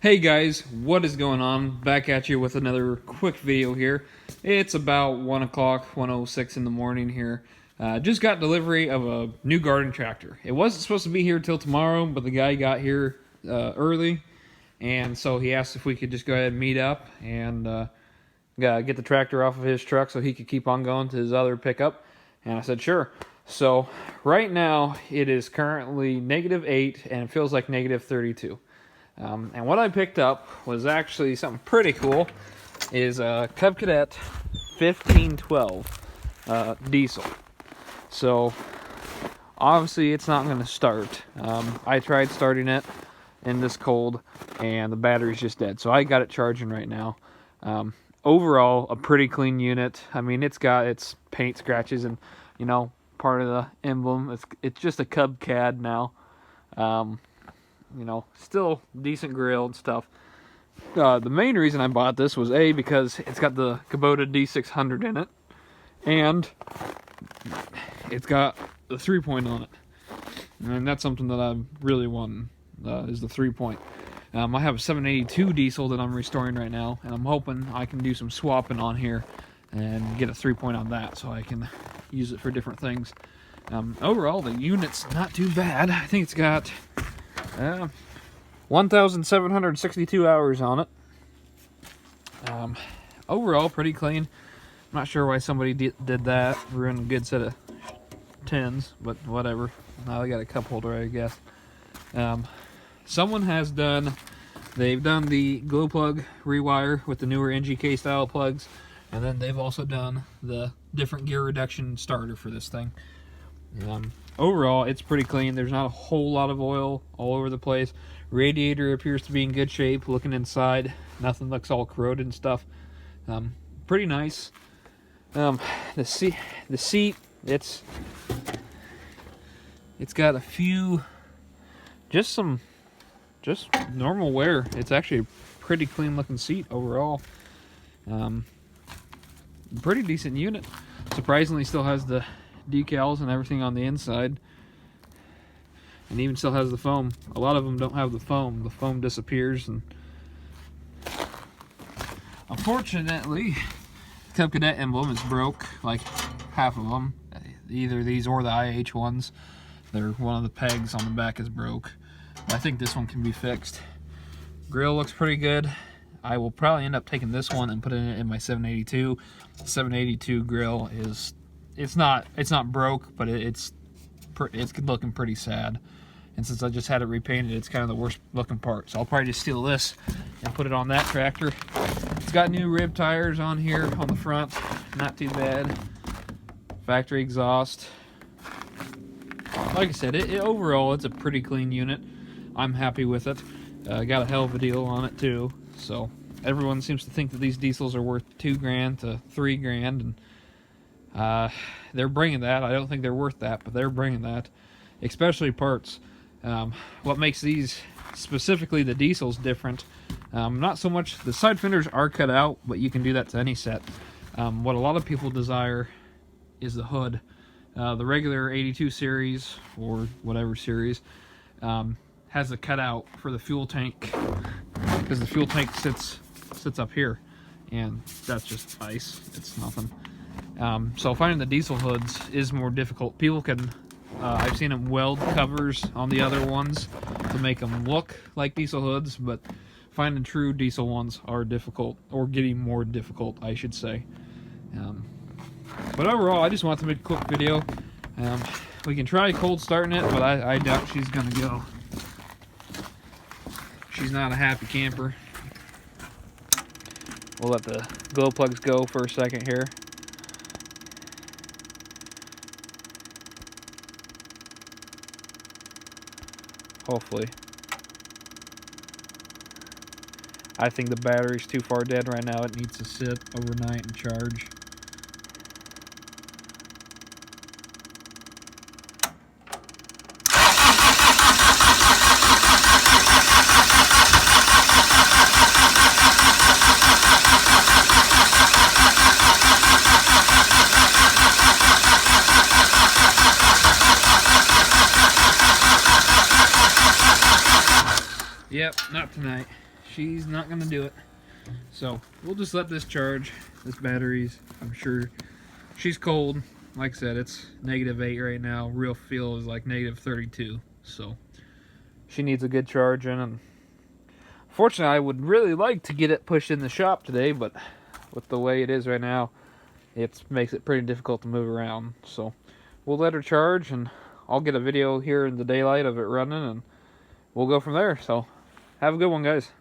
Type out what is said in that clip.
Hey guys, what is going on? Back at you with another quick video here. It's about 1 o'clock, 1:06 in the morning here. Just got delivery of a new garden tractor. It wasn't supposed to be here till tomorrow, but the guy got here early, and so he asked if we could just go ahead and meet up and get the tractor off of his truck so he could keep on going to his other pickup. And I said, sure. So right now it is currently -8 and it feels like -32. And what I picked up was actually something pretty cool. Is a Cub Cadet 1512 diesel. So obviously it's not going to start. I tried starting it in this cold and the battery's just dead. So I got it charging right now. Overall, a pretty clean unit. I mean, it's got its paint scratches and, you know, part of the emblem. It's just a Cub Cad now. You know, still decent grill and stuff. The main reason I bought this was because it's got the Kubota D600 in it, and it's got the 3-point on it, and that's something that I'm really wanting, is the 3-point. I have a 782 diesel that I'm restoring right now, and I'm hoping I can do some swapping on here and get a 3-point on that so I can use it for different things. Overall, the unit's not too bad. I think it's got 1,762 hours on it. Overall, pretty clean. I'm not sure why somebody did that. We're in a good set of tins, but whatever. Now I got a cup holder, I guess. Someone has they've done the glow plug rewire with the newer NGK style plugs, and then they've also done the different gear reduction starter for this thing. Overall, it's pretty clean. There's not a whole lot of oil all over the place. Radiator appears to be in good shape. Looking inside, nothing looks all corroded and stuff. Pretty nice. The seat, it's got a few, just normal wear. It's actually a pretty clean looking seat overall. Pretty decent unit. Surprisingly, still has the decals and everything on the inside, and even still has the foam. A lot of them don't have the foam. The foam disappears, and unfortunately Cub Cadet emblem is broke, like half of them, either these or the IH ones. One of the pegs on the back is broke. I think this one can be fixed. Grill looks pretty good. I will probably end up taking this one and putting it in my 782. The 782 grill is it's not broke, but it's looking pretty sad. And since I just had it repainted, it's kind of the worst looking part. So I'll probably just steal this and put it on that tractor. It's got new rib tires on here on the front, not too bad. Factory exhaust. Like I said, overall it's a pretty clean unit. I'm happy with it. Got a hell of a deal on it too. So everyone seems to think that these diesels are worth $2,000 to $3,000, and they're bringing that. I don't think they're worth that, but they're bringing that, especially parts. What makes these, specifically the diesels, different, not so much, the side fenders are cut out, but you can do that to any set. What a lot of people desire is the hood. The regular 82 series, or whatever series, has a cutout for the fuel tank, because the fuel tank sits up here, and that's just ice. It's nothing. So finding the diesel hoods is more difficult. People can, I've seen them weld covers on the other ones to make them look like diesel hoods, but finding true diesel ones are difficult, or getting more difficult, I should say. But overall, I just want to make a quick video. We can try cold starting it, but I doubt she's gonna go. She's not a happy camper. We'll let the glow plugs go for a second here. Hopefully. I think the battery's too far dead right now. It needs to sit overnight and charge. Yep, not tonight. she's not gonna do it. So we'll just let this charge. This battery's, I'm sure, she's cold. Like I said, it's -8 right now. Real feel is like -32. So she needs a good charge in. And fortunately, I would really like to get it pushed in the shop today, but with the way it is right now, it makes it pretty difficult to move around. So we'll let her charge, and I'll get a video here in the daylight of it running, and we'll go from there. So have a good one, guys.